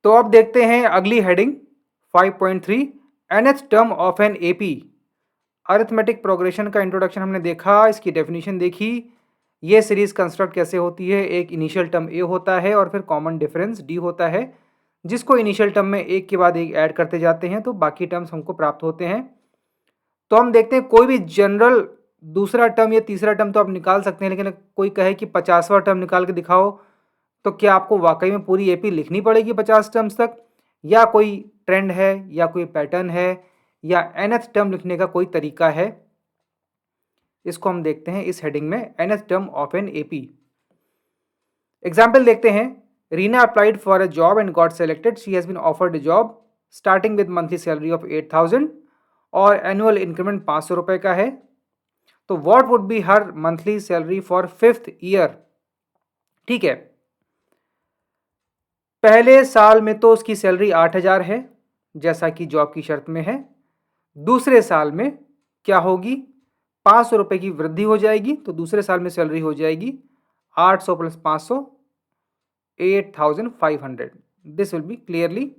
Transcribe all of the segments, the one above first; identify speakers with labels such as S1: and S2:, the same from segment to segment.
S1: तो अब देखते हैं अगली heading 5.3 nth term of an AP. Arithmetic progression का इंट्रोडक्शन हमने देखा, इसकी डेफिनेशन देखी, ये सीरीज कंस्ट्रक्ट कैसे होती है। एक इनिशियल टर्म ए होता है और फिर कॉमन डिफरेंस डी होता है, जिसको इनिशियल टर्म में एक के बाद एक ऐड करते जाते हैं तो बाकी टर्म्स हमको प्राप्त होते हैं। तो हम देखते हैं कोई भी जनरल दूसरा टर्म या तीसरा टर्म तो आप निकाल सकते हैं, लेकिन कोई कहे कि 50वां टर्म निकाल के दिखाओ, तो क्या आपको वाकई में पूरी एपी लिखनी पड़ेगी 50 टर्म्स तक, या कोई ट्रेंड है या कोई पैटर्न है या nth टर्म लिखने का कोई तरीका है? इसको हम देखते हैं इस हेडिंग में, nth term of an AP. Example देखते हैं। Reena applied for a job and got selected. She has been offered a job starting with monthly salary of 8000 और एनुअल इंक्रीमेंट 500 रुपये का है। तो what would be her monthly salary for 5th year? ठीक है, पहले साल में तो उसकी सैलरी 8000 है जैसा कि जॉब की शर्त में है। दूसरे साल में क्या होगी? 500 रुपये की वृद्धि हो जाएगी, तो दूसरे साल में सैलरी हो जाएगी 800 plus 500 8500। This will be clearly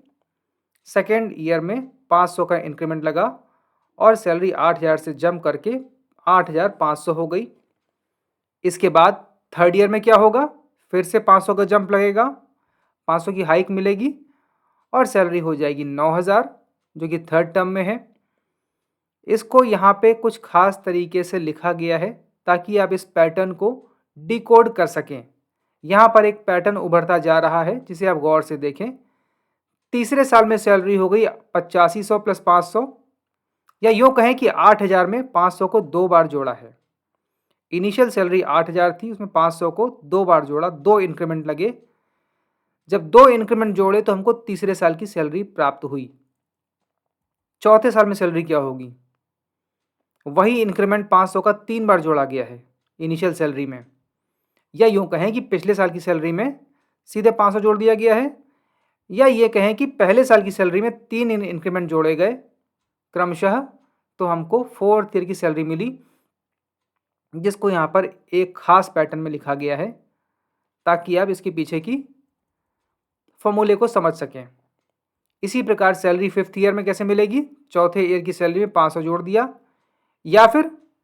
S1: second year में 500 का इंक्रीमेंट लगा और सैलरी 8000 से जंप करके 8500 हो गई। इसके बाद थर्ड ईयर में क्या होगा? फिर से 500 का जंप लगेगा, 500 की हाइक मिलेगी और सैलरी हो जाएगी 9000, जो कि थर्ड टर्म में है। इसको यहाँ पे कुछ खास तरीके से लिखा गया है ताकि आप इस पैटर्न को डिकोड कर सकें। यहाँ पर एक पैटर्न उभरता जा रहा है जिसे आप गौर से देखें। तीसरे साल में सैलरी हो गई 8500 प्लस 500, या यूँ कहें कि 8000 में 500 को 2 बार जोड़ा है। इनिशियल सैलरी 8000 थी, उसमें 500 को 2 बार जोड़ा, 2 इंक्रीमेंट लगे। जब 2 इंक्रीमेंट जोड़े तो हमको तीसरे साल की सैलरी प्राप्त हुई। चौथे साल में सैलरी क्या होगी? वही इंक्रीमेंट 500 का 3 बार जोड़ा गया है इनिशियल सैलरी में, या यूँ कहें कि पिछले साल की सैलरी में सीधे 500 जोड़ दिया गया है, या ये कहें कि पहले साल की सैलरी में 3 इंक्रीमेंट जोड़े गए क्रमशः, तो हमको 4th ईयर की सैलरी मिली, जिसको यहाँ पर एक खास पैटर्न में लिखा गया है ताकि आप इसके पीछे की फॉर्मूले को समझ सकें। इसी प्रकार सैलरी 5th ईयर में कैसे मिलेगी? चौथे ईयर की सैलरी में 500 जोड़ दिया, या फिर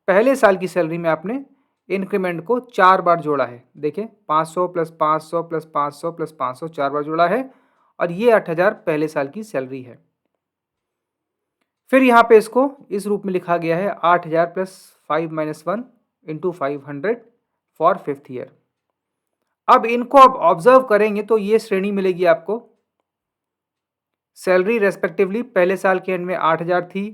S1: पहले साल की सैलरी में आपने इंक्रीमेंट को 4 बार जोड़ा है। देखें, 500 प्लस 500 प्लस 500 प्लस 500 4 बार जोड़ा है और ये 8000 पहले साल की सैलरी है। फिर यहाँ पे इसको इस रूप में लिखा गया है 8000 plus 5 minus 1 into 500 for 5th year. अब इनको आप ऑब्जर्व करेंगे तो ये श्रेणी मिलेगी आपको। सैलरी रेस्पेक्टिवली पहले साल के एंड में 8000 थी,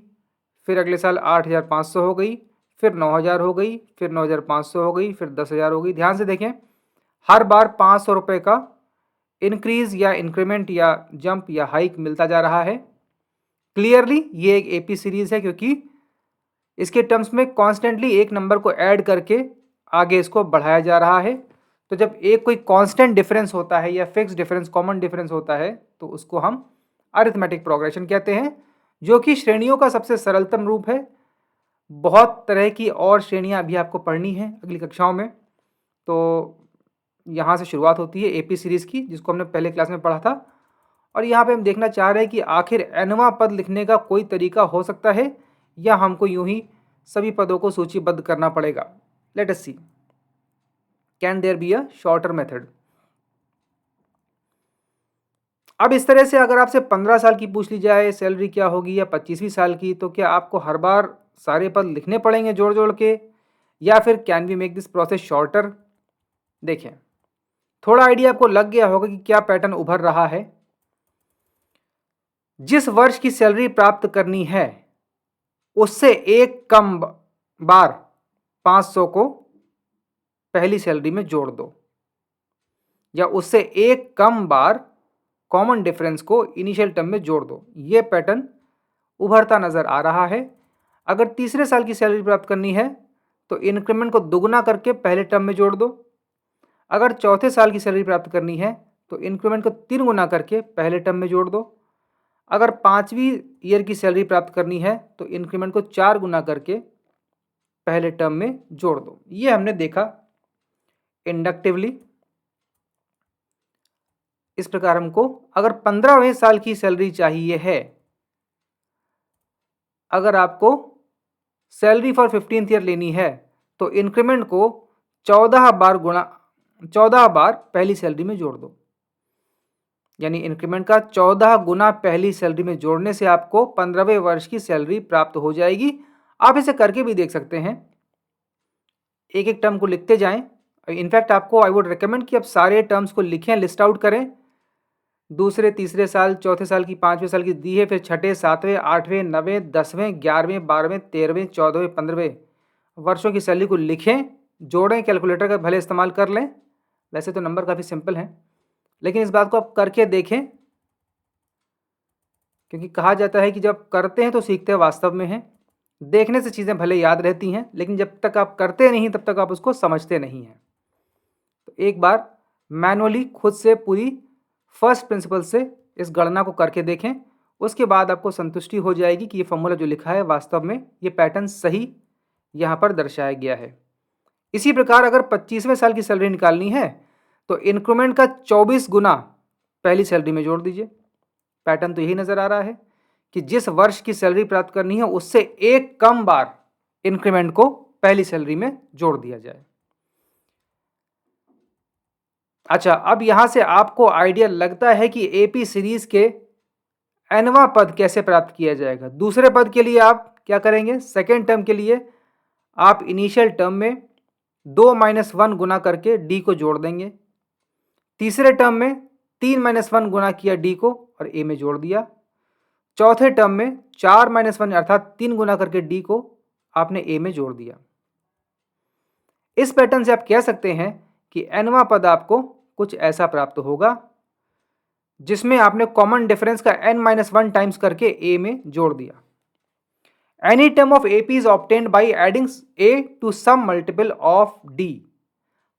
S1: फिर अगले साल 8500 हो गई, फिर 9000 हो गई, फिर 9500 हो गई, फिर 10000 हो गई। ध्यान से देखें, हर बार 500 रुपये का इंक्रीज या इंक्रीमेंट या जंप या हाइक मिलता जा रहा है। क्लियरली ये एक एपी सीरीज है क्योंकि इसके टर्म्स में कॉन्स्टेंटली एक नंबर को ऐड करके आगे इसको बढ़ाया जा रहा है। तो जब एक कोई कांस्टेंट डिफरेंस होता है या फिक्स डिफरेंस, कॉमन डिफरेंस होता है, तो उसको हम अरिथमेटिक प्रोग्रेशन कहते हैं, जो कि श्रेणियों का सबसे सरलतम रूप है। बहुत तरह की और श्रेणियां अभी आपको पढ़नी है अगली कक्षाओं में, तो यहाँ से शुरुआत होती है एपी सीरीज की, जिसको हमने पहले क्लास में पढ़ा था। और यहाँ पे हम देखना चाह रहे हैं कि आखिर nवां पद लिखने का कोई तरीका हो सकता है या हमको यूं ही सभी पदों को सूचीबद्ध करना पड़ेगा। Let us see, can there be a shorter method? अब इस तरह से अगर आपसे 15 साल की पूछ ली जाए सैलरी क्या होगी, या 25वीं साल की, तो क्या आपको हर बार सारे पद लिखने पड़ेंगे जोड़ जोड़ के, या फिर can we make this process shorter? देखें, थोड़ा आइडिया आपको लग गया होगा कि क्या पैटर्न उभर रहा है। जिस वर्ष की सैलरी प्राप्त करनी है उससे एक कम बार 500 को पहली सैलरी में जोड़ दो, या उससे एक कम बार कॉमन डिफरेंस को इनिशियल टर्म में जोड़ दो। ये पैटर्न उभरता नजर आ रहा है। अगर तीसरे साल की सैलरी प्राप्त करनी है तो इंक्रीमेंट को दुगना करके पहले टर्म में जोड़ दो। अगर चौथे साल की सैलरी प्राप्त करनी है तो इंक्रीमेंट को 3 गुना करके पहले टर्म में जोड़ दो। अगर 5वीं ईयर की सैलरी प्राप्त करनी है तो इंक्रीमेंट को 4 गुना करके पहले टर्म में जोड़ दो। ये हमने देखा इंडक्टिवली। इस प्रकार हमको अगर 15वें साल की सैलरी चाहिए है, अगर आपको सैलरी फॉर 15th ईयर लेनी है तो इंक्रीमेंट को 14 बार पहली सैलरी में जोड़ दो। यानी इंक्रीमेंट का 14 गुना पहली सैलरी में जोड़ने से आपको 15वें वर्ष की सैलरी प्राप्त हो जाएगी। आप इसे करके भी देख सकते हैं, एक एक टर्म को लिखते जाएं। इनफैक्ट आपको आई वुड रिकमेंड कि आप सारे टर्म्स को लिखें, लिस्ट आउट करें। दूसरे तीसरे साल, चौथे साल की, 5वें साल की दी है, फिर छठे, 7वें, 8वें, 9वें, 10वें, 11वें, 12वें, 13वें, 14वें, 15वें वर्षों की सैलरी को लिखें, जोड़ें, कैलकुलेटर का भले इस्तेमाल कर लें। वैसे तो नंबर काफ़ी सिंपल हैं, लेकिन इस बात को आप करके देखें, क्योंकि कहा जाता है कि जब करते हैं तो सीखते हैं वास्तव में हैं। देखने से चीज़ें भले याद रहती हैं, लेकिन जब तक आप करते नहीं तब तक आप उसको समझते नहीं हैं। तो एक बार मैनुअली खुद से पूरी फर्स्ट प्रिंसिपल से इस गणना को करके देखें, उसके बाद आपको संतुष्टि हो जाएगी कि ये फॉर्मूला जो लिखा है वास्तव में ये पैटर्न सही यहाँ पर दर्शाया गया है। इसी प्रकार अगर 25वें साल की सैलरी निकालनी है तो इंक्रीमेंट का 24 गुना पहली सैलरी में जोड़ दीजिए। पैटर्न तो यही नजर आ रहा है कि जिस वर्ष की सैलरी प्राप्त करनी है उससे एक कम बार इंक्रीमेंट को पहली सैलरी में जोड़ दिया जाए। अच्छा, अब यहां से आपको आइडिया लगता है कि एपी सीरीज के nवां पद कैसे प्राप्त किया जाएगा। दूसरे पद के लिए आप क्या करेंगे, सेकेंड टर्म के लिए आप इनिशियल टर्म में 2-1 गुना करके डी को जोड़ देंगे। तीसरे टर्म में 3-1 गुना किया डी को और ए में जोड़ दिया। चौथे टर्म में 4-1 अर्थात 3 गुना करके डी को आपने ए में जोड़ दिया। इस पैटर्न से आप कह सकते हैं कि nवां पद आपको कुछ ऐसा प्राप्त होगा जिसमें आपने कॉमन डिफरेंस का n-1 टाइम्स करके a में जोड़ दिया। Any term of AP is obtained by adding a to sum multiple of d।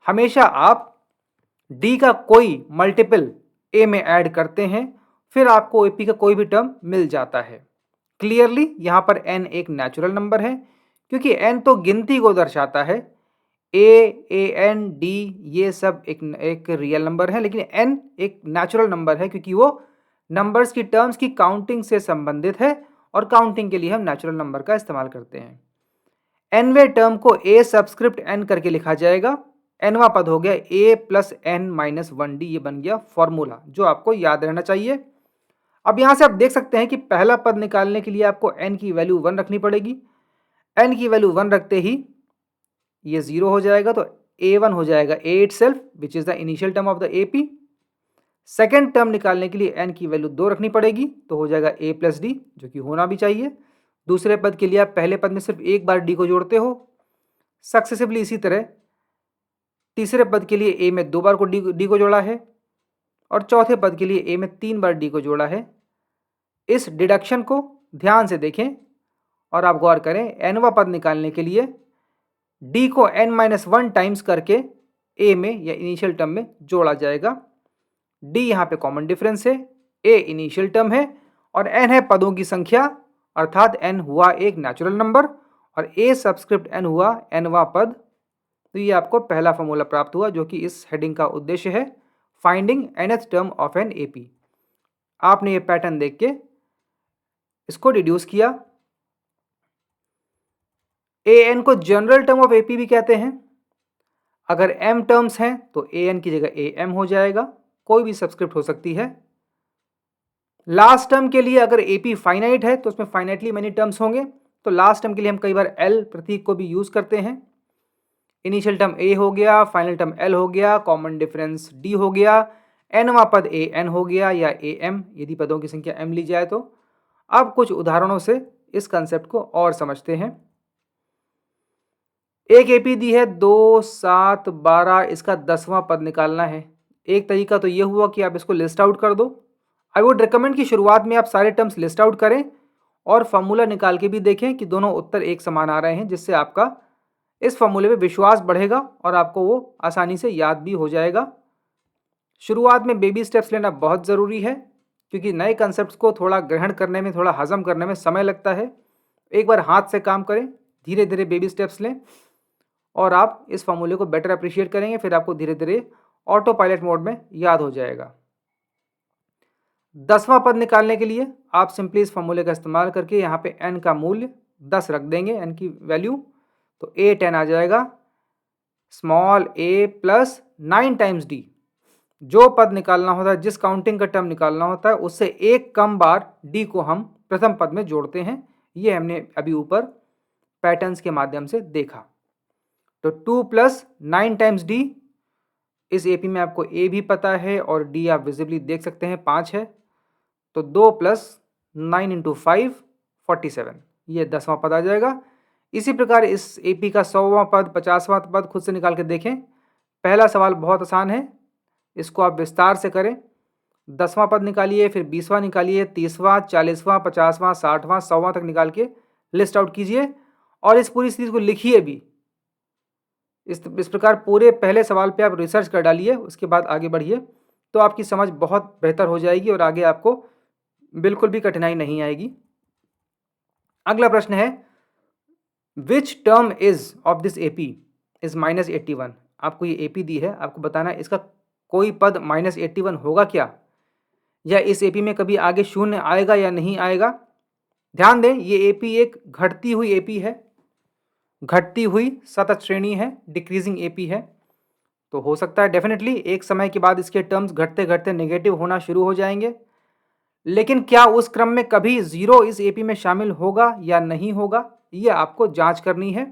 S1: हमेशा आप d का कोई मल्टीपल a में ऐड करते हैं, फिर आपको AP का कोई भी टर्म मिल जाता है। क्लियरली यहाँ पर n एक नेचुरल नंबर है, क्योंकि n तो गिनती को दर्शाता है। an d ये सब एक रियल नंबर है, लेकिन n एक नेचुरल नंबर है क्योंकि वो नंबर्स की टर्म्स की काउंटिंग से संबंधित है और काउंटिंग के लिए हम नेचुरल नंबर का इस्तेमाल करते हैं। nवें टर्म को a सबस्क्रिप्ट n करके लिखा जाएगा। nवां पद हो गया a प्लस n-1d। ये बन गया फॉर्मूला जो आपको याद रहना चाहिए। अब यहां से आप देख सकते हैं कि पहला पद निकालने के लिए आपको n की वैल्यू 1 रखनी पड़ेगी। n की वैल्यू 1 रखते ही ये 0 हो जाएगा, तो a1 हो जाएगा a itself which is the initial term of the AP। Second term निकालने के लिए n की वैल्यू 2 रखनी पड़ेगी, तो हो जाएगा a प्लस डी, जो कि होना भी चाहिए। दूसरे पद के लिए आप पहले पद में सिर्फ एक बार d को जोड़ते हो सक्सेसिवली। इसी तरह तीसरे पद के लिए a में 2 बार को d को जोड़ा है और चौथे पद के लिए a में 3 बार d को जोड़ा है। इस डिडक्शन को ध्यान से देखें और आप गौर करें, nवां पद निकालने के लिए d को n-1 टाइम्स करके a में या इनिशियल टर्म में जोड़ा जाएगा। d यहाँ पे कॉमन डिफरेंस है, a इनिशियल टर्म है और n है पदों की संख्या, अर्थात n हुआ एक नेचुरल नंबर और a सबस्क्रिप्ट n हुआ nवां पद। तो ये आपको पहला फॉर्मूला प्राप्त हुआ जो कि इस हेडिंग का उद्देश्य है, finding nth term of an AP। आपने ये पैटर्न देख के इसको डिड्यूस किया। an को जनरल टर्म ऑफ AP भी कहते हैं। अगर m टर्म्स हैं तो an की जगह am हो जाएगा, कोई भी सब्सक्रिप्ट हो सकती है। लास्ट टर्म के लिए अगर AP फाइनाइट है तो उसमें फाइनाइटली मेनी टर्म्स होंगे, तो लास्ट टर्म के लिए हम कई बार L प्रतीक को भी यूज करते हैं। इनिशियल टर्म a हो गया, फाइनल टर्म L हो गया, कॉमन डिफरेंस d हो गया, nवां पद an हो गया या am यदि पदों की संख्या m ली जाए तो। अब कुछ उदाहरणों से इस कंसेप्ट को और समझते हैं। एक AP दी है 2, 7, 12, इसका 10वां पद निकालना है। एक तरीका तो ये हुआ कि आप इसको लिस्ट आउट कर दो। आई वुड रिकमेंड कि शुरुआत में आप सारे टर्म्स लिस्ट आउट करें और फॉर्मूला निकाल के भी देखें कि दोनों उत्तर एक समान आ रहे हैं, जिससे आपका इस फॉर्मूले में विश्वास बढ़ेगा और आपको वो आसानी से याद भी हो जाएगा। शुरुआत में बेबी स्टेप्स लेना बहुत ज़रूरी है, क्योंकि नए कंसेप्ट को थोड़ा ग्रहण करने में, थोड़ा हजम करने में समय लगता है। एक बार हाथ से काम करें, धीरे धीरे बेबी स्टेप्स लें और आप इस फॉर्मूले को बेटर अप्रिशिएट करेंगे। फिर आपको धीरे धीरे ऑटो पायलट मोड में याद हो जाएगा। 10वां पद निकालने के लिए आप सिंपली इस फॉर्मूले का इस्तेमाल करके यहाँ पे n का मूल्य 10 रख देंगे, n की वैल्यू, तो a10 आ जाएगा small a plus 9 times d। जो पद निकालना होता है, जिस काउंटिंग का टर्म निकालना होता है, उससे एक कम बार d को हम प्रथम पद में जोड़ते हैं। ये हमने अभी ऊपर पैटर्न्स के माध्यम से देखा। तो 2 प्लस 9 टाइम्स d, इस एपी में आपको a भी पता है और d आप विजिबली देख सकते हैं 5 है, तो 2 प्लस 9 इंटू 5 47, ये 10वां पद आ जाएगा। इसी प्रकार इस एपी का 100वां पद, 50वां पद खुद से निकाल के देखें। पहला सवाल बहुत आसान है, इसको आप विस्तार से करें। 10वां पद निकालिए, फिर 20वां निकालिए, 30वां, 40वां, 50वां, 60वां, 100वां तक निकाल के लिस्ट आउट कीजिए और इस पूरी चीज़ को लिखिए भी। इस प्रकार पूरे पहले सवाल पे आप रिसर्च कर डालिए, उसके बाद आगे बढ़िए, तो आपकी समझ बहुत बेहतर हो जाएगी और आगे आपको बिल्कुल भी कठिनाई नहीं आएगी। अगला प्रश्न है, which term is of this AP is -81। आपको ये एपी दी है, आपको बताना है इसका कोई पद -81 होगा क्या, या इस एपी में कभी आगे शून्य आएगा या नहीं आएगा। ध्यान दें, ये एपी एक घटती हुई एपी है, घटती हुई सतत श्रेणी है, डिक्रीजिंग एपी है। तो हो सकता है डेफिनेटली एक समय के बाद इसके टर्म्स घटते घटते नेगेटिव होना शुरू हो जाएंगे, लेकिन क्या उस क्रम में कभी 0 इस एपी में शामिल होगा या नहीं होगा, ये आपको जांच करनी है।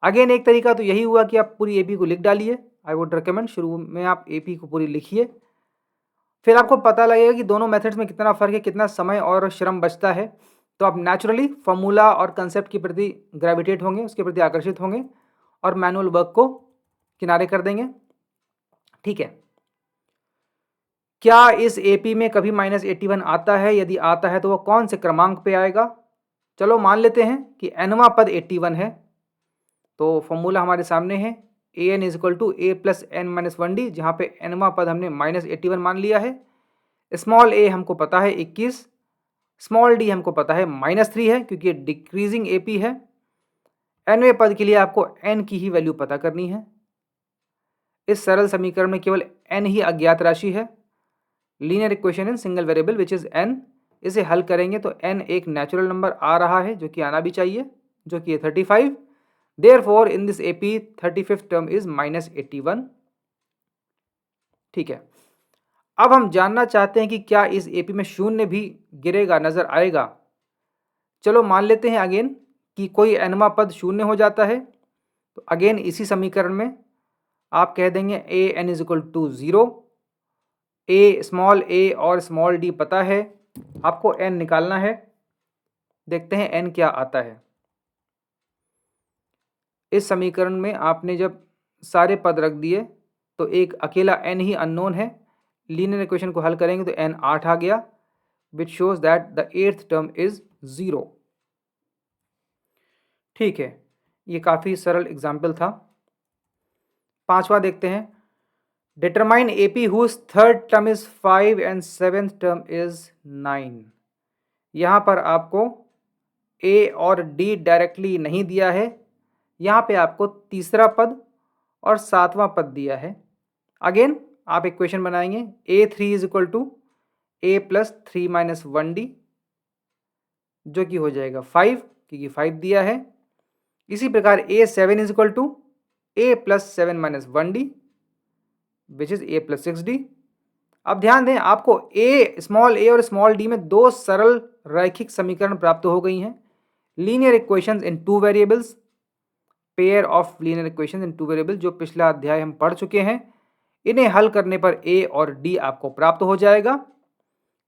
S1: अगेन एक तरीका तो यही हुआ कि आप पूरी एपी को लिख डालिए। आई वुड रिकमेंड शुरू में आप एपी को पूरी लिखिए, फिर आपको पता लगेगा कि दोनों मेथड्स में कितना फ़र्क है, कितना समय और श्रम बचता है। तो आप नेचुरली फॉर्मूला और कंसेप्ट के प्रति ग्रेविटेट होंगे, उसके प्रति आकर्षित होंगे और मैनुअल वर्क को किनारे कर देंगे। ठीक है, क्या इस एपी में कभी -81 आता है? यदि आता है तो वो कौन से क्रमांक पे आएगा? चलो मान लेते हैं कि nवां पद 81 है, तो फॉर्मूला हमारे सामने है an is equal to a plus n minus 1d, जहाँ पे nवां पद हमने -81 मान लिया है। स्मॉल a हमको पता है 21, स्मॉल d हमको पता है -3 है क्योंकि ये डिक्रीजिंग एपी है। nवें पद के लिए आपको n की ही वैल्यू पता करनी है। इस सरल समीकरण में केवल n ही अज्ञात राशि है। Linear equation in single variable which is n, इसे हल करेंगे तो n एक नेचुरल नंबर आ रहा है, जो कि आना भी चाहिए, जो कि 35। Therefore in this AP 35th term is -81। ठीक है, अब हम जानना चाहते हैं कि क्या इस एपी में शून्य भी गिरेगा, नजर आएगा। चलो मान लेते हैं अगेन कि कोई nवां पद शून्य हो जाता है, तो अगेन इसी समीकरण में आप कह देंगे A N is equal to 0। A small A और स्मॉल डी पता है, आपको एन निकालना है। देखते हैं एन क्या आता है। इस समीकरण में आपने जब सारे पद रख दिए तो एक अकेला एन ही अननोन है। लीनियर इक्वेशन को हल करेंगे तो एन 8 आ गया, which shows that the 8th term is 0। ठीक है, ये काफ़ी सरल एग्जाम्पल था। पांचवा देखते हैं, determine AP whose third term is 5 and 7th term is 9। यहाँ पर आपको ए और डी डायरेक्टली नहीं दिया है, यहाँ पे आपको तीसरा पद और 7वां पद दिया है। अगेन आप इक्वेशन बनाएंगे a3 is equal to a plus 3 minus 1d, जो कि हो जाएगा 5 क्योंकि 5 दिया है। इसी प्रकार a7 is equal to a plus 7 minus 1d which is a plus 6d। अब ध्यान दें, आपको स्मॉल a और स्मॉल d में दो सरल रैखिक समीकरण प्राप्त हो गई हैं। Linear equations in two variables, pair of linear equations in two variable, जो पिछला अध्याय हम पढ़ चुके हैं। इन्हें हल करने पर a और d आपको प्राप्त हो जाएगा।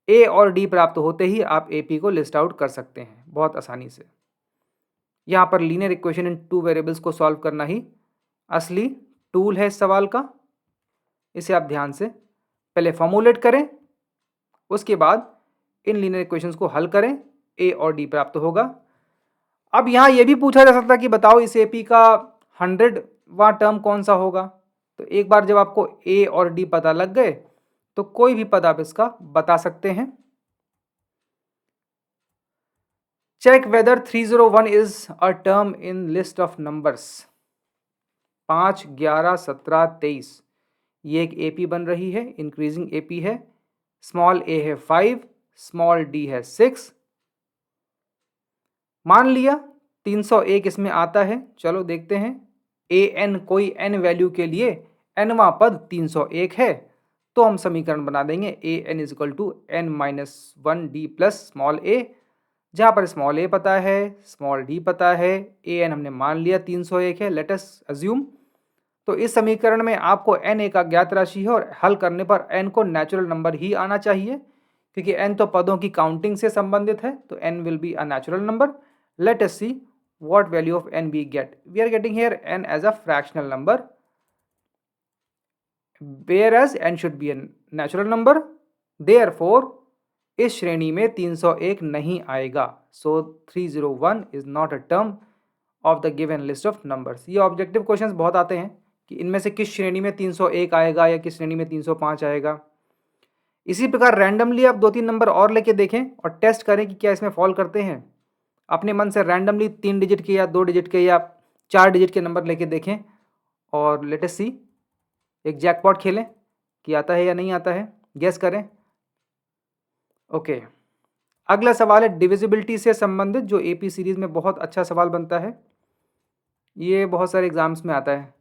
S1: a और d प्राप्त होते ही आप AP को लिस्ट आउट कर सकते हैं बहुत आसानी से। यहाँ पर linear equation in two variables को सॉल्व करना ही असली टूल है इस सवाल का। इसे आप ध्यान से पहले फॉर्मूलेट करें, उसके बाद इन लीनियर इक्वेशंस को हल करें, a और d प्राप्त होगा। अब यहाँ ये भी पूछा जा सकता है कि बताओ इस AP का 100वां टर्म कौन सा होगा। तो एक बार जब आपको a और d पता लग गए तो कोई भी पद आप इसका बता सकते हैं। Check whether 301 is a term in list of numbers. 5, 11, 17, 23 ये एक AP बन रही है, इंक्रीजिंग AP है। स्मॉल ए है 5, स्मॉल डी है 6। मान लिया 301 इसमें आता है। चलो देखते हैं, ए एन कोई एन वैल्यू के लिए एनवा पद 301 है, तो हम समीकरण बना देंगे A N is equal to N minus 1 D plus small A, जहाँ पर स्मॉल ए पता है, स्मॉल डी पता है, ए एन हमने मान लिया 301 है, लेट अस अज्यूम। तो इस समीकरण में आपको एन एक अज्ञात राशि है और हल करने पर एन को नेचुरल नंबर ही आना चाहिए, क्योंकि एन तो पदों की काउंटिंग से संबंधित है, तो n will be a natural number. Let us see what value of n we get. We are getting here n as a fractional number, whereas n should be a natural number. Therefore, इस श्रेणी में 301 नहीं आएगा. So 301 is not a term of the given list of numbers. ये objective questions बहुत आते हैं कि इनमें से किस श्रेणी में 301 आएगा या किस श्रेणी में 305 आएगा। इसी प्रकार रैंडमली आप 2-3 नंबर और लेके देखें और टेस्ट करें कि क्या इसमें फॉल करते हैं। अपने मन से रैंडमली 3 डिजिट के या 2 डिजिट के या 4 डिजिट के नंबर लेके देखें और लेट अस सी, एक जैकपॉट खेलें कि आता है या नहीं आता है, गेस करें। ओके, अगला सवाल है डिविजिबिलिटी से संबंधित, जो एपी सीरीज में बहुत अच्छा सवाल बनता है। ये बहुत सारे एग्जाम्स में आता है,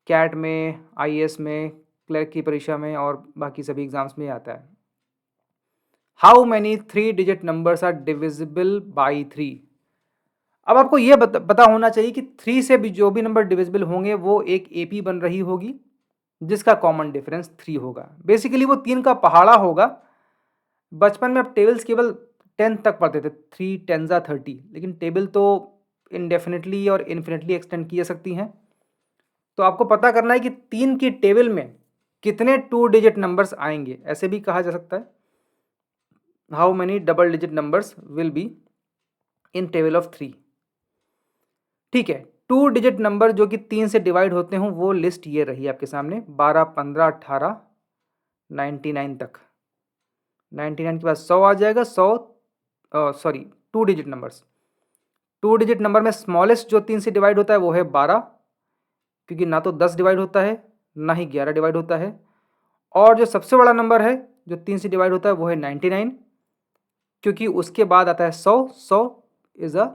S1: कैट में, आईएएस में, क्लर्क की परीक्षा में और बाकी सभी एग्जाम्स में आता है। How many 3 digit numbers are divisible by 3। अब आपको यह पता होना चाहिए कि 3 से भी जो भी नंबर डिविजिबल होंगे वो एक एपी बन रही होगी जिसका कॉमन डिफरेंस 3 होगा। बेसिकली वो 3 का पहाड़ा होगा। बचपन में आप टेबल्स केवल 10 तक पढ़ते थे, 3 10 30, लेकिन टेबल तो इनडेफिनेटली और इन्फिनेटली एक्सटेंड की जा सकती हैं। तो आपको पता करना है कि 3 की टेबल में कितने 2 डिजिट नंबर्स आएंगे। ऐसे भी कहा जा सकता है, how many double digit numbers will be in table of 3। ठीक है, 2 डिजिट नंबर जो कि 3 से डिवाइड होते हों वो लिस्ट ये रही आपके सामने, 12 15 18 99 तक। 99 के बाद 100 आ जाएगा। 2 डिजिट नंबर्स, 2 डिजिट नंबर में स्मॉलेस्ट जो 3 से डिवाइड होता है वो है 12, क्योंकि ना तो 10 डिवाइड होता है ना ही 11 डिवाइड होता है। और जो सबसे बड़ा नंबर है जो 3 से डिवाइड होता है वो है 99, क्योंकि उसके बाद आता है 100। 100 इज अ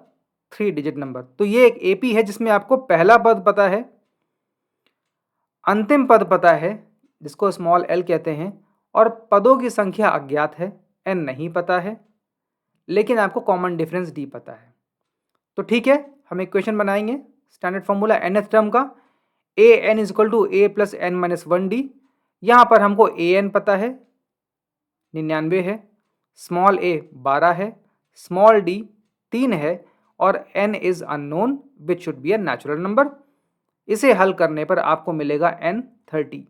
S1: 3 डिजिट नंबर। तो ये एक एपी है जिसमें आपको पहला पद पता है, अंतिम पद पता है जिसको स्मॉल एल कहते हैं, और पदों की संख्या अज्ञात है, एन नहीं पता है, लेकिन आपको कॉमन डिफरेंस डी पता है। तो ठीक है, हम इक्वेशन बनाएंगे। स्टैंडर्ड फॉर्मूला nth टर्म का, A N is equal to A plus N minus 1 D. यहाँ पर हमको ए एन पता है 99 है, स्मॉल ए 12 है, स्मॉल डी 3 है, और n is unknown which should be a natural number. इसे हल करने पर आपको मिलेगा n 30।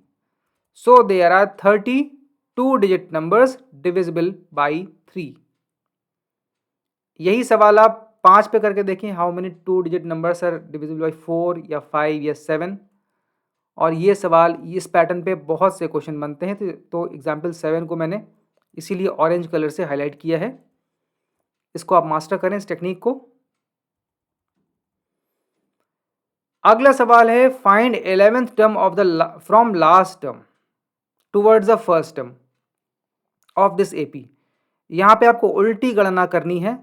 S1: So there are 30 2 digit numbers divisible by 3। यही सवाल आप 5 पे करके देखें, how many 2 digit numbers are divisible by 4 या 5 या 7। और ये सवाल इस पैटर्न पे बहुत से क्वेश्चन बनते हैं, तो एग्जाम्पल 7 को मैंने इसीलिए ऑरेंज कलर से हाईलाइट किया है। इसको आप मास्टर करें इस टेक्निक को। अगला सवाल है find 11th term of the from last term towards the first term of this AP. यहाँ पे आपको उल्टी गणना करनी है।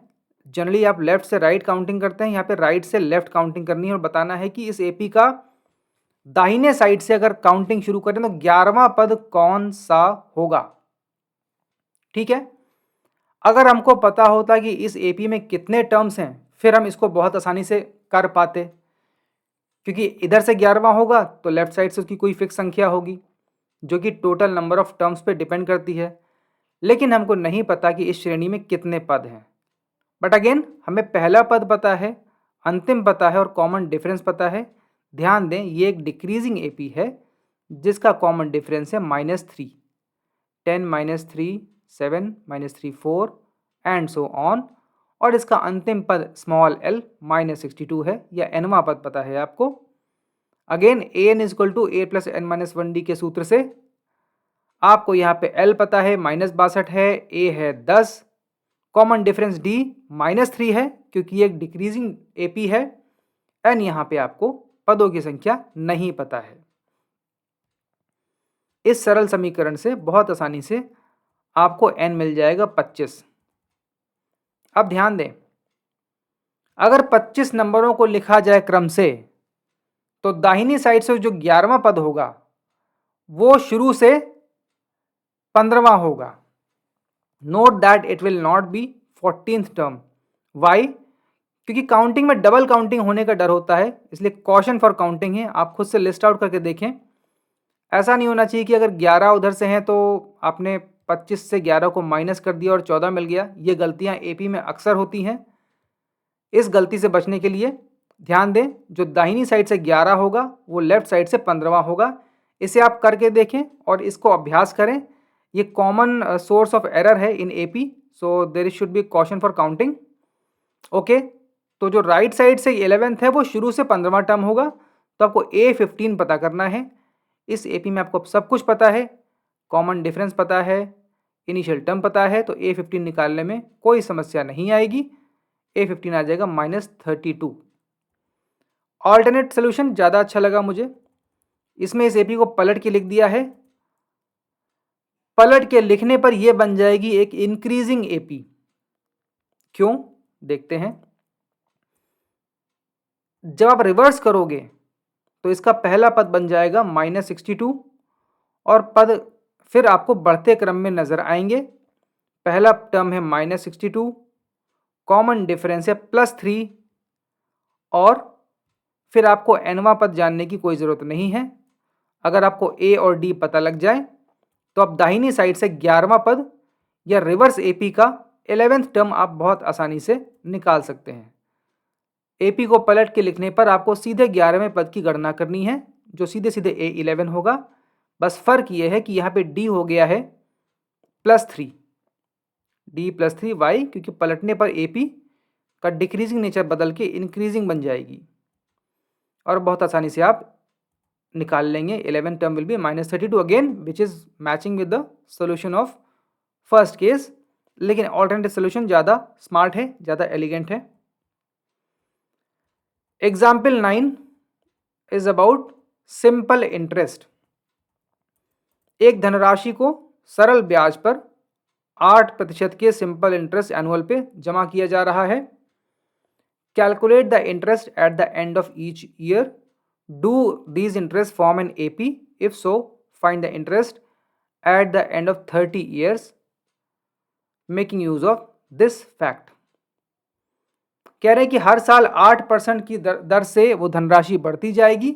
S1: जनरली आप लेफ्ट से राइट काउंटिंग करते हैं, यहाँ पे राइट से लेफ्ट काउंटिंग करनी है और बताना है कि इस एपी का दाहिने साइड से अगर काउंटिंग शुरू करें तो 11वां पद कौन सा होगा। ठीक है, अगर हमको पता होता कि इस एपी में कितने टर्म्स हैं फिर हम इसको बहुत आसानी से कर पाते, क्योंकि इधर से 11वां होगा तो लेफ्ट साइड से उसकी कोई फिक्स संख्या होगी जो कि टोटल नंबर ऑफ टर्म्स पे डिपेंड करती है। लेकिन हमको नहीं पता कि इस श्रेणी में कितने पद हैं। बट अगेन हमें पहला पद पता है, अंतिम पता है और कॉमन डिफरेंस पता है। ध्यान दें ये एक डिक्रीजिंग एपी है जिसका कॉमन डिफरेंस है -3, 10 -3 7 -3 4 एंड सो ऑन। और इसका अंतिम पद स्मॉल एल -62 है, या एनवा पद पता है आपको। Again a N is equal to A plus N minus 1 d के सूत्र से आपको यहाँ पे एल पता है -62 है, ए है 10, कॉमन डिफरेंस डी -3 है क्योंकि ये एक डिक्रीजिंग एपी है, एन यहाँ पे आपको पदों की संख्या नहीं पता है। इस सरल समीकरण से बहुत आसानी से आपको n मिल जाएगा 25। अब ध्यान दें, अगर 25 नंबरों को लिखा जाए क्रम से तो दाहिनी साइड से जो 11वां पद होगा वो शुरू से 15वां होगा। Note that it will not be 14th term. Why? क्योंकि काउंटिंग में डबल काउंटिंग होने का डर होता है, इसलिए कॉशन फॉर काउंटिंग है। आप खुद से लिस्ट आउट करके देखें। ऐसा नहीं होना चाहिए कि अगर 11 उधर से हैं तो आपने 25 से 11 को माइनस कर दिया और 14 मिल गया। ये गलतियां एपी में अक्सर होती हैं। इस गलती से बचने के लिए ध्यान दें, जो दाहिनी साइड से 11 होगा वो लेफ्ट साइड से 15वां होगा। इसे आप करके देखें और इसको अभ्यास करें। ये कॉमन सोर्स ऑफ एरर है in AP, so there should be caution for counting. Okay, तो जो राइट साइड से 11th है वो शुरू से 15वां टर्म होगा, तो आपको A15 पता करना है। इस एपी में आपको सब कुछ पता है, कॉमन डिफरेंस पता है, इनिशियल टर्म पता है, तो A15 निकालने में कोई समस्या नहीं आएगी। A15 आ जाएगा -32। ऑल्टरनेट सोल्यूशन ज़्यादा अच्छा लगा मुझे। इसमें इस एपी को पलट के लिख दिया है। पलट के लिखने पर यह बन जाएगी एक इंक्रीजिंग एपी। क्यों, देखते हैं। जब आप रिवर्स करोगे तो इसका पहला पद बन जाएगा -62 और पद फिर आपको बढ़ते क्रम में नजर आएंगे। पहला टर्म है -62, कॉमन डिफरेंस है +3 और फिर आपको nवां पद जानने की कोई ज़रूरत नहीं है। अगर आपको A और D पता लग जाए तो आप दाहिनी साइड से 11वां पद या रिवर्स एपी का 11th टर्म आप बहुत आसानी से निकाल सकते हैं। एपी को पलट के लिखने पर आपको सीधे 11वें पद की गणना करनी है, जो सीधे सीधे A11 होगा। बस फर्क ये है कि यहाँ पे D हो गया है +3, D +3। वाई? क्योंकि पलटने पर एपी का डिक्रीजिंग नेचर बदल के इंक्रीजिंग बन जाएगी और बहुत आसानी से आप निकाल लेंगे। 11 term will be -32 again, which is matching with the solution of first case. लेकिन ऑल्टरनेटिव सोल्यूशन ज़्यादा स्मार्ट है, ज़्यादा एलिगेंट है। Example 9 is about simple interest. एक धनराशि को सरल ब्याज पर 8% के सिंपल इंटरेस्ट एनुअल पे जमा किया जा रहा है। Calculate the interest at the end of each year. Do these interests form an AP? If so, find the interest at the end of 30 years making use of this fact. कह रहे हैं कि हर साल 8% की दर से वो धनराशि बढ़ती जाएगी,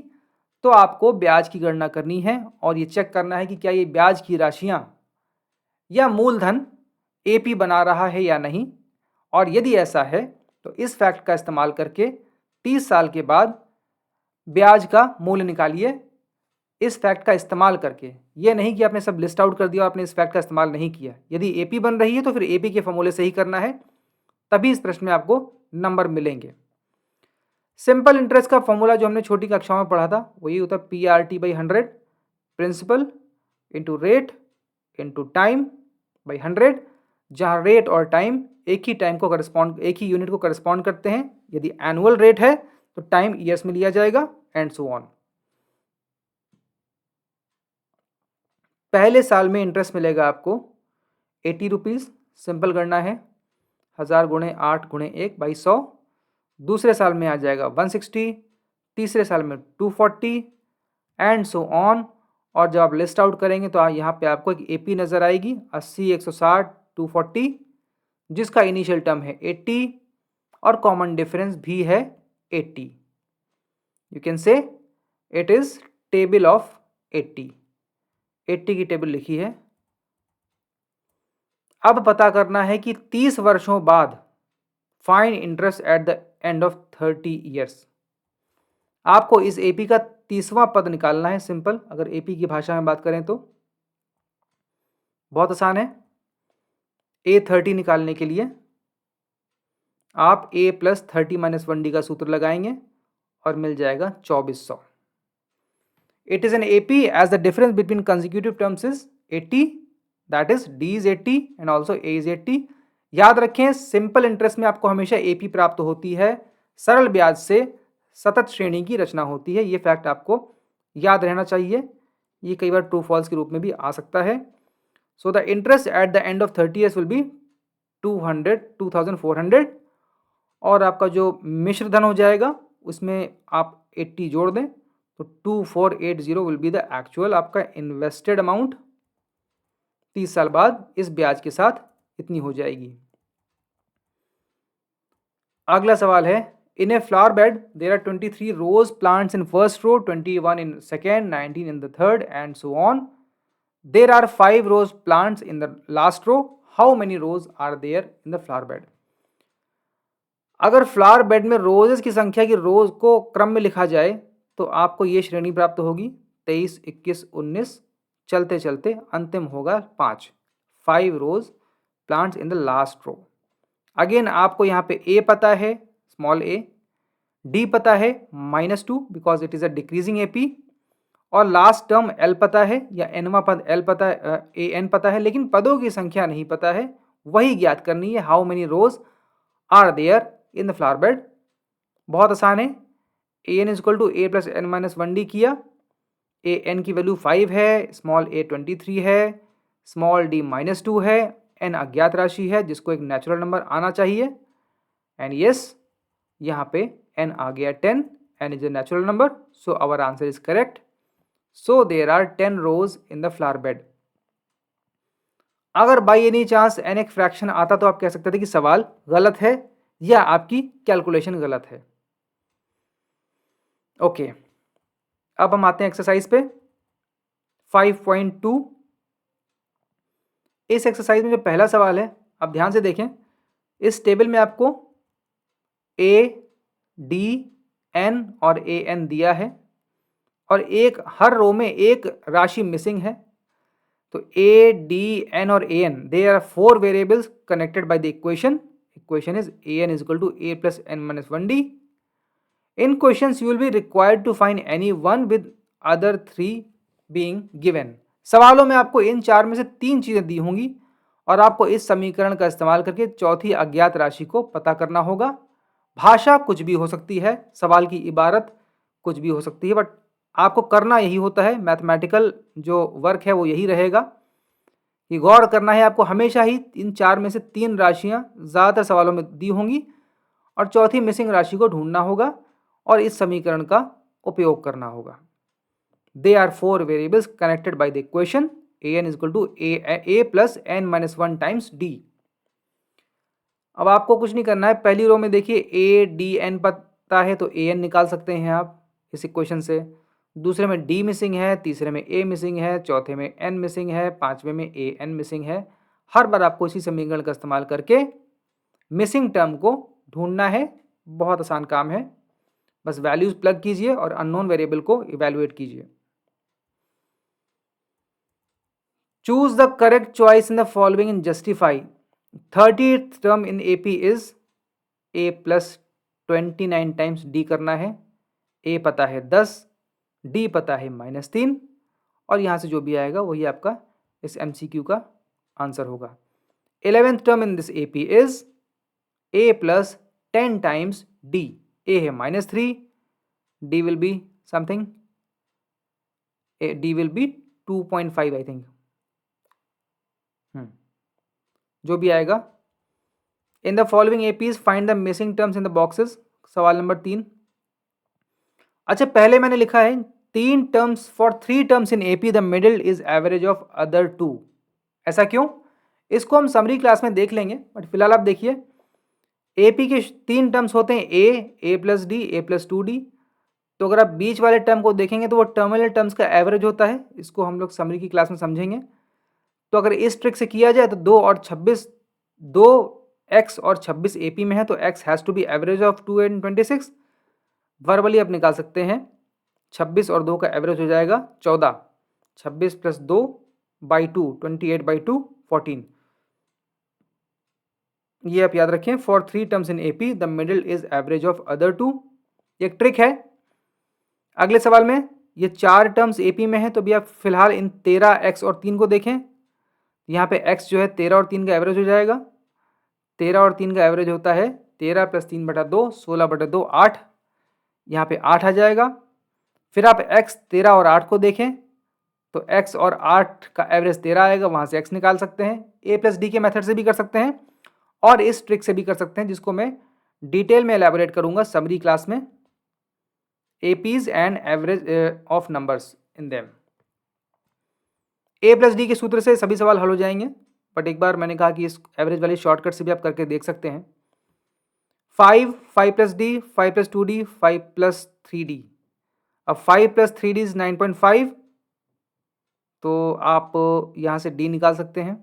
S1: तो आपको ब्याज की गणना करनी है और ये चेक करना है कि क्या ये ब्याज की राशियां या मूलधन एपी बना रहा है या नहीं। और यदि ऐसा है तो इस फैक्ट का इस्तेमाल करके 30 साल के बाद ब्याज का मूल्य निकालिए। इस फैक्ट का इस्तेमाल करके, ये नहीं कि आपने सब लिस्ट आउट कर दिया और आपने इस फैक्ट का इस्तेमाल नहीं किया। यदि एपी बन रही है तो फिर एपी के फॉर्मूले से ही करना है, तभी इस प्रश्न में आपको नंबर मिलेंगे। सिंपल इंटरेस्ट का फॉर्मूला जो हमने छोटी कक्षाओं में पढ़ा था वही होता है PRT/100, principal into rate into time by 100, जहाँ रेट और टाइम एक ही यूनिट को करस्पॉन्ड करते हैं। यदि एनुअल रेट है तो टाइम ईयर्स में लिया जाएगा एंड सो ऑन। पहले साल में इंटरेस्ट मिलेगा आपको 80 रुपीज़, सिंपल गणना है 1000 × 8 × 1 बाई 100। दूसरे साल में आ जाएगा 160, तीसरे साल में 240 एंड सो ऑन। और जब आप लिस्ट आउट करेंगे तो यहाँ पे आपको एक एपी नज़र आएगी 80, 160, 240, जिसका इनिशियल टर्म है 80 और कॉमन डिफरेंस भी है 80। You can say it is table of 80 की टेबल लिखी है। अब पता करना है कि 30 वर्षों बाद find interest at the end of 30 years. आपको इस एपी का 30वां पद निकालना है। सिंपल, अगर एपी की भाषा में बात करें तो बहुत आसान है। A30 निकालने के लिए आप A + 30 - 1D का सूत्र लगाएंगे और मिल जाएगा 2400। It is an AP as the difference between consecutive terms is 80, that is D is 80 and also A is 80। याद रखें, सिंपल इंटरेस्ट में आपको हमेशा AP प्राप्त होती है, सरल ब्याज से सतत श्रेणी की रचना होती है। ये फैक्ट आपको याद रहना चाहिए। ये कई बार ट्रू फॉल्स के रूप में भी आ सकता है। So the interest at the end of 30 years will be 2400 और आपका जो मिश्र धन हो जाएगा उसमें आप 80 जोड़ दें तो 2480 विल बी द एक्चुअल आपका इन्वेस्टेड अमाउंट। 30 साल बाद इस ब्याज के साथ इतनी हो जाएगी। अगला सवाल है, in a flower bed there are 23 rose plants in first row, 21 in second, 19 in the third and so on. There are 5 rose plants in the last row, how many rose are there in the flower bed. अगर flower bed में roses की संख्या की रोज को क्रम में लिखा जाए तो आपको ये श्रेणी प्राप्त होगी 23, 21, 19, चलते चलते अंतिम होगा 5 rose plants in the last row. Again आपको यहाँ पे ए पता है स्मॉल ए, डी पता है -2 because it is a decreasing AP, और लास्ट टर्म एल पता है या एनवा पद एल पता है, ए एन पता है, लेकिन पदों की संख्या नहीं पता है, वही ज्ञात करनी है। How many rose are there in the flower bed. बहुत आसान है, A N is equal to A plus N minus 1d किया, ए एन की वैल्यू 5 है, स्मॉल ए 23 है, स्मॉल डी -2 है, एन अज्ञात राशि है जिसको एक नेचुरल नंबर आना चाहिए, एंड यस यहाँ पे एन आ गया 10, n is a natural number, so our answer is correct. So there are 10 rows in the flower bed. अगर बाई एनी चांस एन एक फ्रैक्शन आता तो आप कह सकते थे कि सवाल गलत है या आपकी कैलकुलेशन गलत है। ओके, अब हम आते हैं एक्सरसाइज पे 5.2। इस एक्सरसाइज में जो पहला सवाल है आप ध्यान से देखें, इस टेबल में आपको ए, डी, एन और ए एन दिया है और एक हर रो में एक राशि मिसिंग है। तो ए, डी, एन और A N they are 4 variables connected by the equation. Equation is A N is equal to A plus N minus 1d। In questions you will be required to find any one with other 3 being given. सवालों में आपको इन 4 में से 3 चीजें दी होंगी और आपको इस समीकरण का इस्तेमाल करके चौथी अज्ञात राशि को पता करना होगा। भाषा कुछ भी हो सकती है, सवाल की इबारत कुछ भी हो सकती है, बट आपको करना यही होता है। मैथमेटिकल जो वर्क है वो यही रहेगा कि गौर करना है आपको हमेशा ही इन 4 में से 3 राशियां ज़्यादातर सवालों में दी होंगी और चौथी मिसिंग राशि को ढूंढना होगा और इस समीकरण का उपयोग करना होगा। They are 4 variables connected by the equation a N is equal to A plus N minus 1 times d. अब आपको कुछ नहीं करना है, पहली रो में देखिए ए, डी, एन पता है तो ए एन निकाल सकते हैं आप इस इक्वेशन से। दूसरे में डी मिसिंग है, तीसरे में ए मिसिंग है, चौथे में एन मिसिंग है, पांचवें में ए एन मिसिंग है। हर बार आपको इसी समीकरण का इस्तेमाल करके मिसिंग टर्म को ढूंढना है। बहुत आसान काम है, बस वैल्यूज प्लग कीजिए और अननोन वेरिएबल को इवेल्युएट कीजिए। Choose the correct choice in the following and justify. 30th term in AP is A plus 29 times D करना है। ए पता है 10, डी पता है -3 और यहाँ से जो भी आएगा वही आपका इस MCQ का आंसर होगा। 11th term in this AP is A plus 10 times D. A है -3, D will be something, D will be 2.5 I think, जो भी आएगा। In the following APs find the missing terms in the boxes. सवाल नंबर 3। अच्छा, पहले मैंने लिखा है 3 terms for 3 terms in AP the middle is average of other 2। ऐसा क्यों? इसको हम समरी क्लास में देख लेंगे, बट फिलहाल आप देखिए एपी के 3 टर्म्स होते हैं ए प्लस डी, ए प्लस 2d। तो अगर आप बीच वाले टर्म को देखेंगे तो वो टर्मिनल टर्म्स का एवरेज होता है। इसको हम लोग समरी की क्लास में समझेंगे। तो अगर इस ट्रिक से किया जाए तो 2 और 26, 2x और 26 एपी में है तो x has to be average of 2 and 26। Verbally आप निकाल सकते हैं, 26 और 2 का एवरेज हो जाएगा 14, 26 प्लस 2 बाई 2, 28/2 14। ये आप याद रखें, for 3 terms in AP the middle is average of other 2। एक ट्रिक है। अगले सवाल में ये 4 टर्म्स एपी में है तो भी आप फिलहाल इन 13, x और 3 को देखें। यहाँ पे x जो है 13 और 3 का एवरेज हो जाएगा। 13 और 3 का एवरेज होता है 13 प्लस 3/2, 16/2 8। यहाँ पे 8 आ जाएगा। फिर आप x 13 और 8 को देखें तो x और 8 का एवरेज 13 आएगा, वहाँ से x निकाल सकते हैं। a प्लस डी के मेथड से भी कर सकते हैं और इस ट्रिक से भी कर सकते हैं, जिसको मैं डिटेल में एलैबोरेट करूँगा समरी क्लास में, APs and average of numbers in them. a plus D के सूत्र से सभी सवाल हल हो जाएंगे, बट एक बार मैंने कहा कि इस एवरेज वाली शॉर्टकट से भी आप करके देख सकते हैं। 5 plus d, 5 plus 2d, 5 plus 3d। अब 5 प्लस 3d इज 9.5, तो आप यहाँ से d निकाल सकते हैं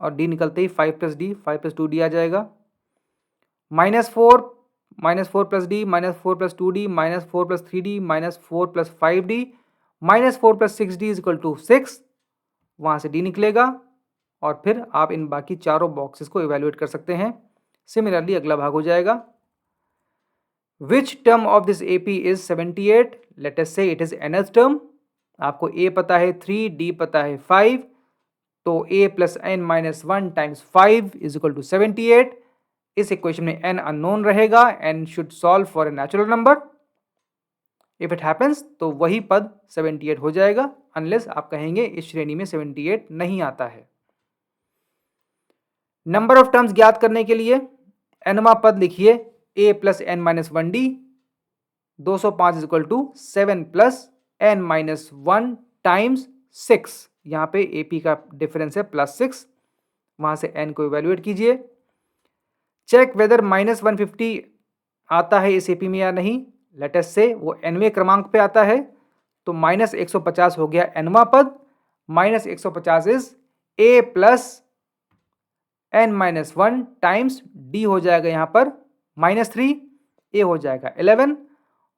S1: और d निकलते ही 5 प्लस डी, 5 प्लस 2d आ जाएगा। -4 plus d, -4 plus 2d, -4 plus 3d, -4 plus 5d, -4 plus 6d is equal to 6, वहाँ से d निकलेगा और फिर आप इन बाकी चारों बॉक्सेस को इवेल्युएट कर सकते हैं। सिमिलरली अगला भाग हो जाएगा, विच term of this AP is 78, late us से इट इज nth टर्म। आपको a पता है 3, d पता है 5, तो a plus n minus 1 times 5 is equal to 78। इस इक्वेशन में n अननोन रहेगा, n should solve for a natural number. If it happens तो वही पद 78 हो जाएगा, अनलेस आप कहेंगे इस श्रेणी में 78 नहीं आता है। नंबर ऑफ टर्म्स ज्ञात करने के लिए nवां पद लिखिए a plus n minus 1d, 205 is equal to 7 plus n minus 1 times 6। यहाँ पे AP का डिफरेंस है +6, वहाँ से n को इवेल्युएट कीजिए। चेक वेदर -150 आता है इस AP में या नहीं। लेट अस से वो nवें क्रमांक पे आता है, तो -150 हो गया nवां पद, -150 is a plus n minus 1 times d हो जाएगा यहाँ पर -3, a हो जाएगा 11।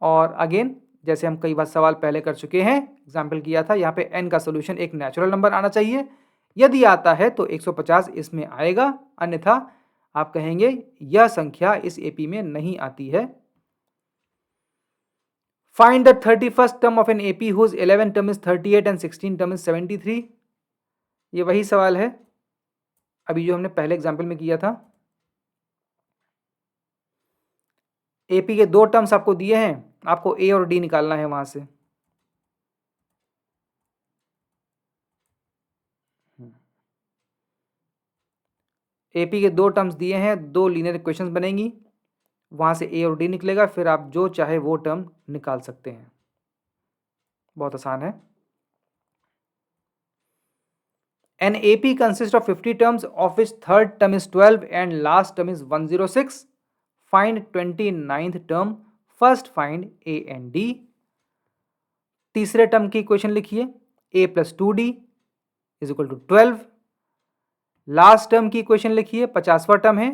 S1: और अगेन जैसे हम कई बार सवाल पहले कर चुके हैं, एग्जाम्पल किया था, यहाँ पे n का सोल्यूशन एक नेचुरल नंबर आना चाहिए। यदि आता है तो 150 इसमें आएगा, अन्यथा आप कहेंगे यह संख्या इस AP में नहीं आती है। Find the 31st term of an AP whose 11 term is 38 and 16 term is 73। ये वही सवाल है अभी जो हमने पहले एग्जाम्पल में किया था। AP के 2 टर्म्स आपको दिए हैं, आपको A और D निकालना है वहां से। AP के 2 टर्म्स दिए हैं, 2 लीनियर इक्वेशंस बनेंगी, वहां से A और D निकलेगा, फिर आप जो चाहे वो टर्म निकाल सकते हैं। बहुत आसान है। An AP consists of 50 terms, of which third term is 12 and last term is 106. Find 29th term. First find A and D. तीसरे टर्म की इक्वेशन लिखिए, a plus 2d is equal to 12। Last term की equation लिखिए, 50वां term है,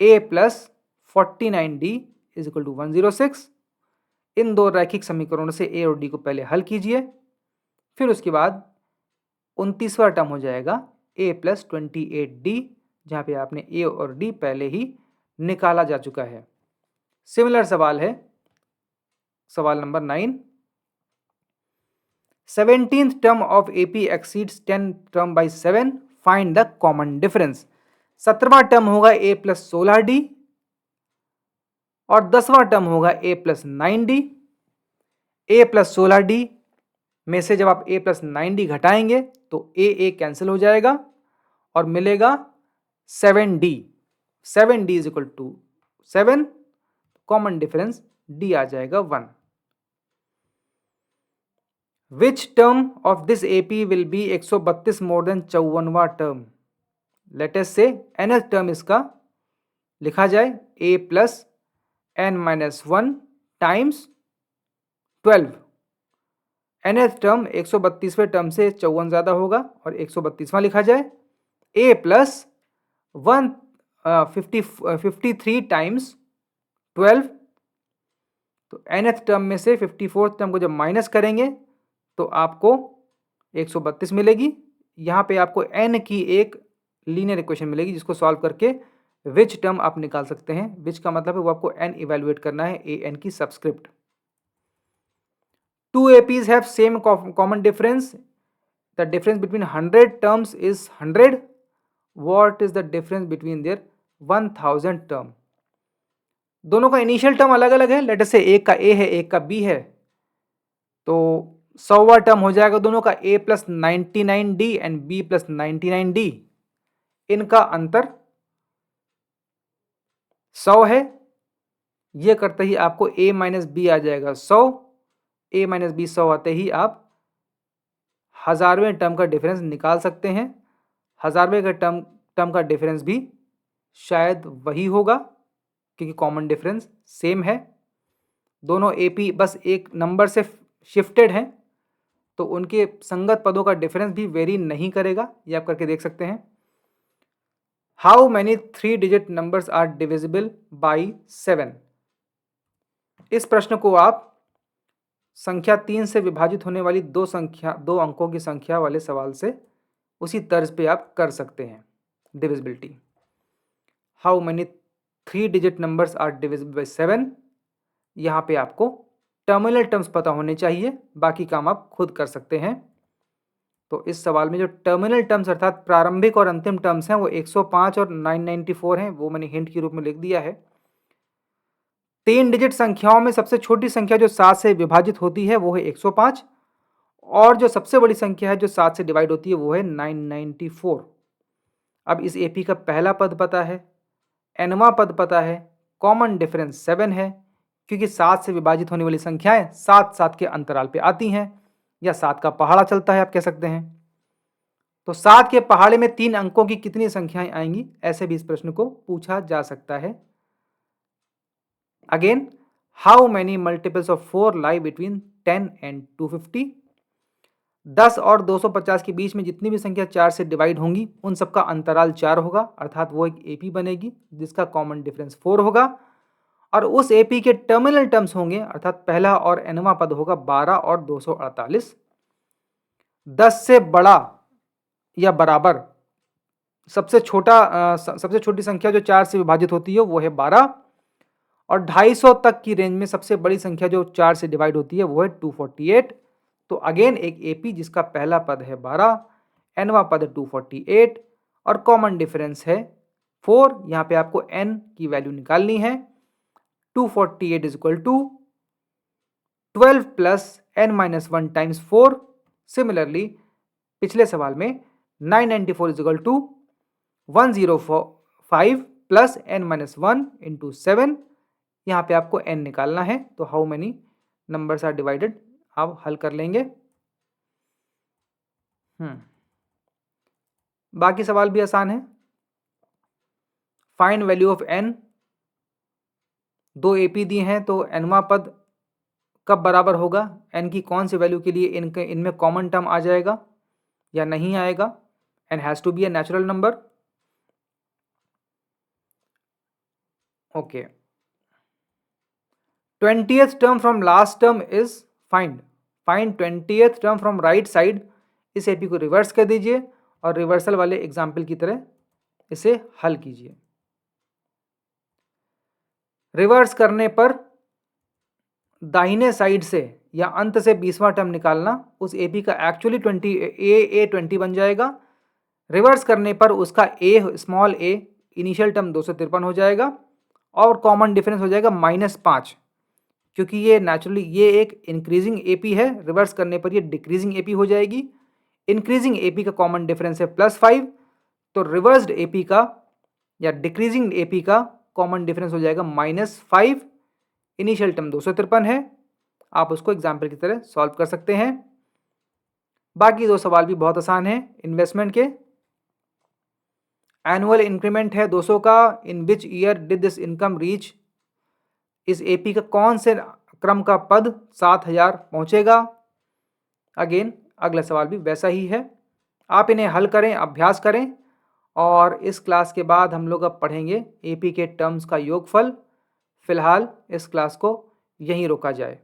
S1: a plus 49d is equal to 106। इन दो रैखिक समीकरणों से a और d को पहले हल कीजिए, फिर उसके बाद 29वां टर्म हो जाएगा a प्लस 28d, जहाँ पे आपने a और d पहले ही निकाला जा चुका है। सिमिलर सवाल है सवाल नंबर 9। 17th term of AP exceeds 10th term by 7, find the common difference. 17वां टर्म होगा a प्लस 16d और 10वां टर्म होगा a plus 9d। a plus 16d में से जब आप a प्लस 9d घटाएंगे तो a कैंसिल हो जाएगा और मिलेगा 7d। 7d is equal to 7, common difference d आ जाएगा 1। Which term of this AP will be 132 more than 54वां टर्म। लेट अस से nth टर्म इसका लिखा जाए a plus n minus 1 times 12। nth term 132वें टर्म से 54 ज़्यादा होगा और 132वां लिखा जाए, a प्लस 53 टाइम्स 12। तो nth टर्म में से 54th टर्म को जब माइनस करेंगे तो आपको 132 मिलेगी। यहाँ पे आपको n की एक लीनियर इक्वेशन मिलेगी, जिसको सॉल्व करके विच टर्म आप निकाल सकते हैं। विच का मतलब है वो आपको n इवेल्युएट करना है, an की subscript. 2 APs have same common difference. The difference between 100 terms is 100. What is the difference between their 1000 term? दोनों का इनिशियल टर्म अलग अलग है। लेट अस से एक का a है, एक का b है, तो 100वां टर्म हो जाएगा दोनों का a + 99d and b + 99d। इनका अंतर 100 है। ये करते ही आपको a - b आ जाएगा 100। a - b 100 आते ही आप हजारवें टर्म का डिफरेंस निकाल सकते हैं। हजारवें का टर्म का डिफरेंस भी शायद वही होगा क्योंकि कॉमन डिफरेंस सेम है। दोनों एपी बस एक नंबर से शिफ्टेड हैं, तो उनके संगत पदों का डिफरेंस भी वेरी नहीं करेगा। ये आप करके देख सकते हैं। How many 3 digit numbers are divisible by 7? इस प्रश्न को आप संख्या 3 से विभाजित होने वाली दो अंकों की संख्या वाले सवाल से उसी तर्ज पे आप कर सकते हैं। Divisibility, how many 3 digit numbers are divisible by 7। यहाँ पे आपको टर्मिनल टर्म्स पता होने चाहिए, बाकी काम आप खुद कर सकते हैं। तो इस सवाल में जो टर्मिनल टर्म्स अर्थात प्रारंभिक और अंतिम टर्म्स हैं वो 105 और 994 हैं, वो मैंने हिंट के रूप में लिख दिया है। 3 डिजिट संख्याओं में सबसे छोटी संख्या जो 7 से विभाजित होती है वो है 105, और जो सबसे बड़ी संख्या है जो 7 से डिवाइड होती है वो है 994। अब इस एपी का पहला पद पता है, एनवां पद पता है, कॉमन डिफरेंस 7 है क्योंकि 7 से विभाजित होने वाली संख्याएं 7-7 के अंतराल पे आती हैं, या 7 का पहाड़ा चलता है आप कह सकते हैं। तो 7 के पहाड़े में 3 अंकों की कितनी संख्याएं आएंगी, ऐसे भी इस प्रश्न को पूछा जा सकता है। Again, how many multiples of 4 lie between 10 and 250? 10 और 250 के बीच में जितनी भी संख्या 4 से डिवाइड होंगी उन सबका अंतराल 4 होगा, अर्थात वो एक एपी बनेगी जिसका कॉमन डिफरेंस 4 होगा। और उस एपी के टर्मिनल टर्म्स होंगे, अर्थात पहला और एनवां पद होगा 12 और 248। 10 से बड़ा या बराबर सबसे छोटी संख्या जो 4 से विभाजित होती है वो है 12, और 250 तक की रेंज में सबसे बड़ी संख्या जो 4 से डिवाइड होती है वो है 248। तो अगेन एक एपी जिसका पहला पद है 12, एनवां पद 248 और कॉमन डिफरेंस है 4। यहाँ पे आपको एन की वैल्यू निकालनी है। 248 is equal to 12 plus n-1 times 4। Similarly पिछले सवाल में 994 is equal to 105 plus n-1 into 7। यहाँ पे आपको n निकालना है, तो how many numbers are divided आप हल कर लेंगे। बाकी सवाल भी आसान है। फाइंड वैल्यू ऑफ n, दो एपी दिए हैं तो एनवां पद कब बराबर होगा, n की कौन सी वैल्यू के लिए इनमें कॉमन टर्म आ जाएगा या नहीं आएगा। n has to be a natural number. Okay, 20th term from last term is find 20th term from right side. इस एपी को रिवर्स कर दीजिए और रिवर्सल वाले एग्जाम्पल की तरह इसे हल कीजिए। रिवर्स करने पर दाहिने साइड से या अंत से 20वां टर्म निकालना, उस एपी का एक्चुअली 20 बन जाएगा। रिवर्स करने पर उसका स्मॉल ए इनिशियल टर्म 253 हो जाएगा और कॉमन डिफरेंस हो जाएगा -5, क्योंकि ये नेचुरली ये एक इंक्रीजिंग एपी है। रिवर्स करने पर ये डिक्रीजिंग एपी हो जाएगी। इंक्रीजिंग एपी का कॉमन डिफरेंस है +5, तो रिवर्स्ड एपी का या डिक्रीजिंग एपी का कॉमन डिफरेंस हो जाएगा -5। इनिशियल टर्म 253 है, आप उसको एग्जाम्पल की तरह सॉल्व कर सकते हैं। बाकी दो सवाल भी बहुत आसान है। इन्वेस्टमेंट के एनुअल इंक्रीमेंट है 200 का। In which year did this income reach? इस एपी का कौन से क्रम का पद 7000 पहुंचेगा। अगेन अगला सवाल भी वैसा ही है। आप इन्हें हल करें, अभ्यास करें, और इस क्लास के बाद हम लोग अब पढ़ेंगे एपी के टर्म्स का योगफल। फिलहाल इस क्लास को यहीं रोका जाए।